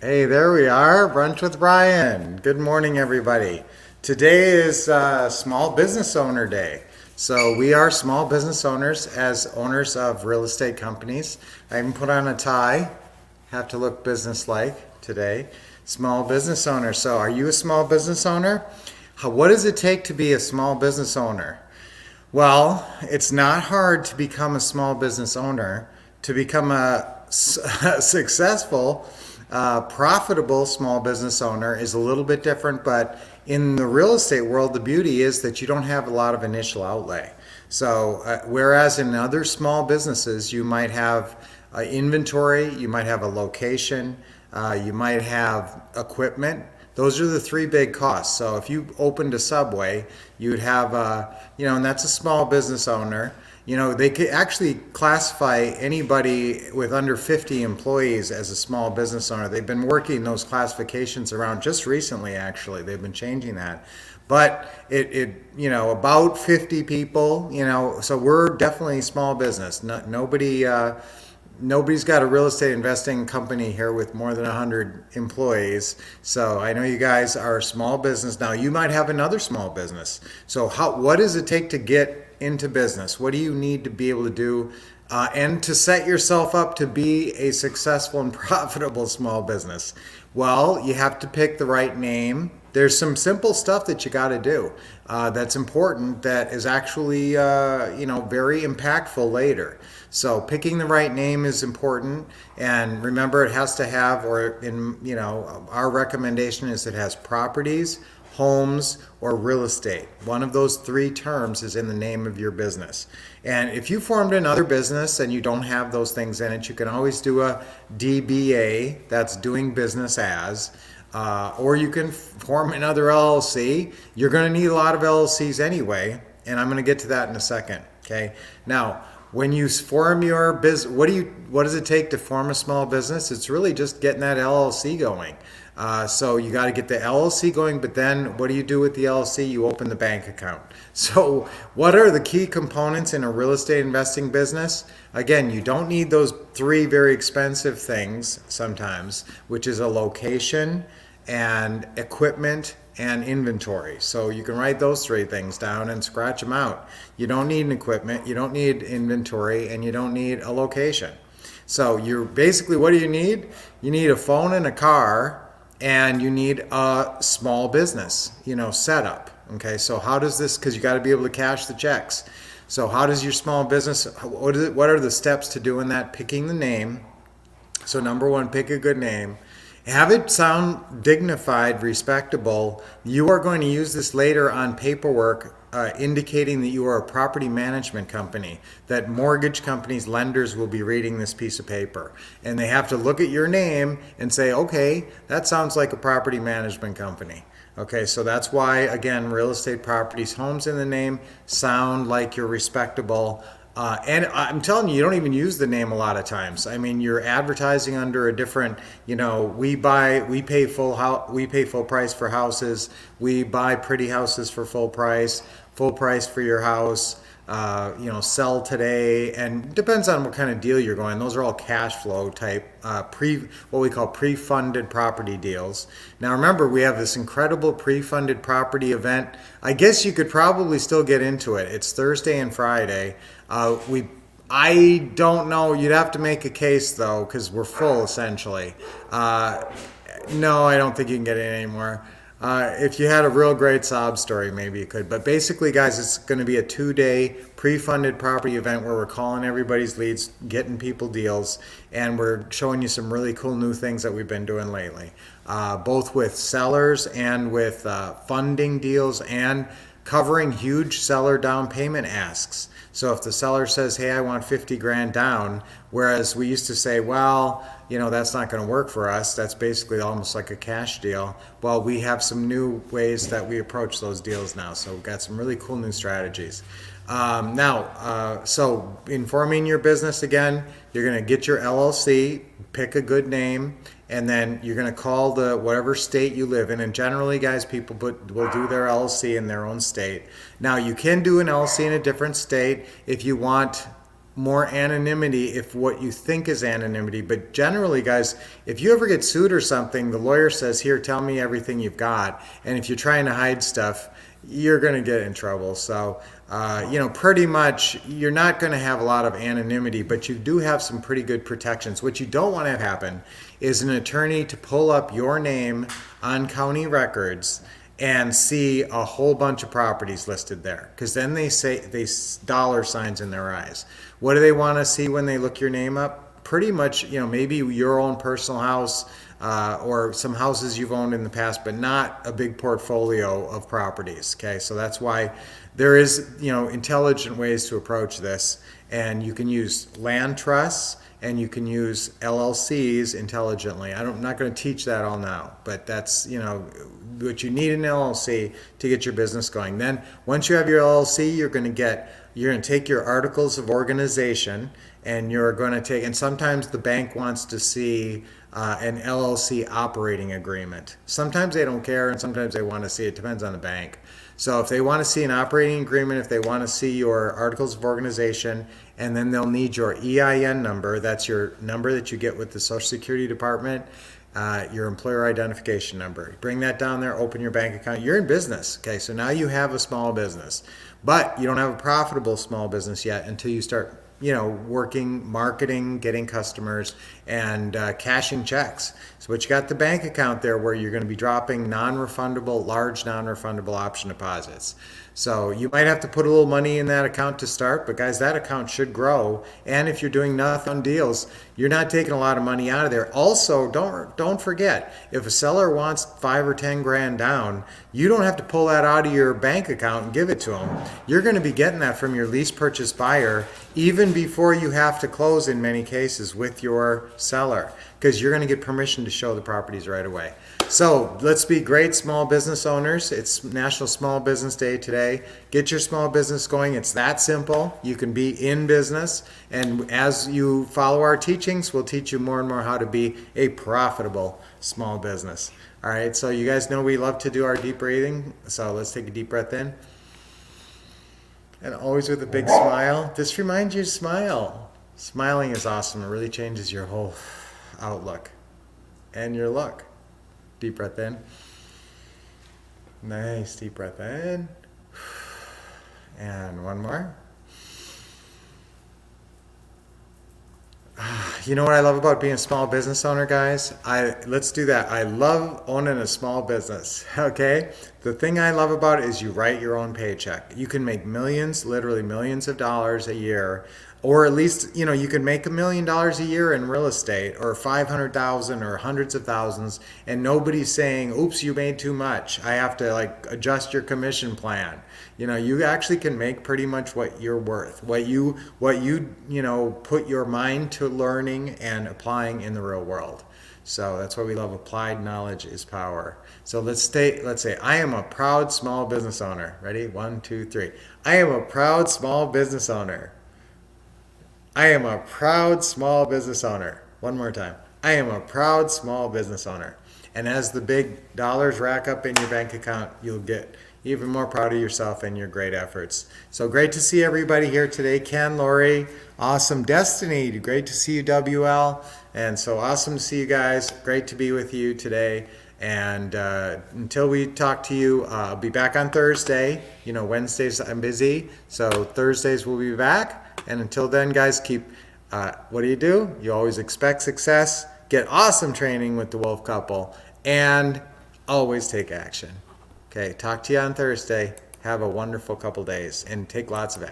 Hey, there we are, Brunch with Brian. Good morning, everybody. Today is Small Business Owner Day. So we are small business owners as owners of real estate companies. I even put on a tie, have to look business-like today. Small business owner. So are you a small business owner? What does it take to be a small business owner? Well, it's not hard to become a small business owner. To become a successful, profitable small business owner is a little bit different, but in the real estate world, the beauty is that you don't have a lot of initial outlay. So, whereas in other small businesses, you might have inventory, you might have a location, you might have equipment. Those are the three big costs. So if you opened a Subway, you'd have, and that's a small business owner. They could actually classify anybody with under 50 employees as a small business owner. They've been working those classifications around just recently, actually. They've been changing that. But about 50 people, so we're definitely small business. Nobody's got a real estate investing company here with more than 100 employees. So I know you guys are a small business. Now you might have another small business. So what does it take to get into business? What do you need to be able to do and to set yourself up to be a successful and profitable small business? Well, you have to pick the right name. There's some simple stuff that you got to do that's important that is actually very impactful later. So picking the right name is important, and remember it has to have, our recommendation is it has properties, homes, or real estate. One of those three terms is in the name of your business. And if you formed another business and you don't have those things in it, you can always do a DBA, that's doing business as, or you can form another LLC. You're going to need a lot of LLCs anyway, and I'm going to get to that in a second. Okay. Now, when you form your business, what does it take to form a small business? It's really just getting that LLC going. So you got to get the LLC going, but then what do you do with the LLC? You open the bank account. So what are the key components in a real estate investing business? Again, you don't need those three very expensive things sometimes, which is a location and equipment and inventory. So you can write those three things down and scratch them out. You don't need an equipment, you don't need inventory, and you don't need a location. So you're basically, what do you need? You need a phone and a car, and you need a small business, setup. Okay, so how does this, because you got to be able to cash the checks. So how does your small business, what are the steps to doing that? Picking the name. So number one, pick a good name. Have it sound dignified, respectable. You are going to use this later on paperwork indicating that you are a property management company, that mortgage companies, lenders will be reading this piece of paper. And they have to look at your name and say, okay, that sounds like a property management company. Okay, so that's why, again, real estate properties, homes in the name sound like you're respectable. And I'm telling you, you don't even use the name a lot of times. I mean, you're advertising under a different, we pay full price for houses. We buy pretty houses for full price for your house. Sell today, and depends on what kind of deal you're going. Those are all cash flow type, what we call pre-funded property deals. Now remember, we have this incredible pre-funded property event. I guess you could probably still get into it. It's Thursday and Friday. I don't know. You'd have to make a case though, because we're full essentially. No, I don't think you can get in anymore. If you had a real great sob story, maybe you could. But basically, guys, it's going to be a 2-day pre-funded property event where we're calling everybody's leads, getting people deals, and we're showing you some really cool new things that we've been doing lately, both with sellers and with funding deals and covering huge seller down payment asks. So if the seller says, hey, I want 50 grand down, whereas we used to say, well, that's not going to work for us. That's basically almost like a cash deal. Well, we have some new ways that we approach those deals now. So we've got some really cool new strategies. So in forming your business, again, you're going to get your LLC, pick a good name, and then you're going to call the whatever state you live in. And generally, guys, people will do their LLC in their own state. Now, you can do an LLC in a different state if you want more anonymity if what you think is anonymity. But generally, guys, if you ever get sued or something, the lawyer says, here, tell me everything you've got. And if you're trying to hide stuff, you're going to get in trouble. So, pretty much you're not going to have a lot of anonymity, but you do have some pretty good protections. What you don't want to have happen is an attorney to pull up your name on county records and see a whole bunch of properties listed there, because then they dollar signs in their eyes. What do they want to see when they look your name up? Pretty much, maybe your own personal house, or some houses you've owned in the past, but not a big portfolio of properties. Okay, so that's why there is, intelligent ways to approach this, and you can use land trusts and you can use LLCs intelligently. I'm not going to teach that all now, but that's, what you need an LLC to get your business going. Then once you have your LLC, you're going to take your articles of organization, and you're going to take, and sometimes the bank wants to see an LLC operating agreement. Sometimes they don't care, and sometimes they want to see it. Depends on the bank. So if they want to see an operating agreement, if they want to see your articles of organization, and then they'll need your EIN number, that's your number that you get with the Social Security Department, your employer identification number. Bring that down there, open your bank account. You're in business. Okay, so now you have a small business, but you don't have a profitable small business yet until you start working, marketing, getting customers, and cashing checks. So but you got the bank account there where you're going to be dropping large non-refundable option deposits. So you might have to put a little money in that account to start, but guys, that account should grow. And if you're doing nothing on deals, you're not taking a lot of money out of there. Also, don't forget, if a seller wants 5 or 10 grand down, you don't have to pull that out of your bank account and give it to them. You're going to be getting that from your lease purchase buyer even before you have to close in many cases with your seller, because you're going to get permission to show the properties right away. So let's be great small business owners. It's National Small Business Day today. Get your small business going. It's that simple. You can be in business. And as you follow our teachings, we'll teach you more and more how to be a profitable small business. All right, so you guys know we love to do our deep breathing. So let's take a deep breath in. And always with a big smile. This reminds you to smile. Smiling is awesome. It really changes your whole outlook and your look. Deep breath in. Nice, deep breath in. And one more. You know what I love about being a small business owner, guys? Let's do that. I love owning a small business, okay? The thing I love about it is you write your own paycheck. You can make millions, literally millions of dollars a year, or at least, you can make $1 million a year in real estate, or 500,000 or hundreds of thousands, and nobody's saying, oops, you made too much. I have to adjust your commission plan. You actually can make pretty much what you're worth, what you put your mind to learning and applying in the real world. So that's why we love applied knowledge is power. So let's say I am a proud small business owner. Ready? 1, 2, 3. I am a proud small business owner. I am a proud small business owner. One more time. I am a proud small business owner. And as the big dollars rack up in your bank account, you'll get even more proud of yourself and your great efforts. So great to see everybody here today. Ken, Lori, awesome. Destiny, great to see you, WL. And so awesome to see you guys. Great to be with you today. And until we talk to you, I'll be back on Thursday. Wednesdays I'm busy. So Thursdays we'll be back. And until then, guys, what do? You always expect success. Get awesome training with the Wolf Couple. And always take action. Okay, talk to you on Thursday. Have a wonderful couple days and take lots of action.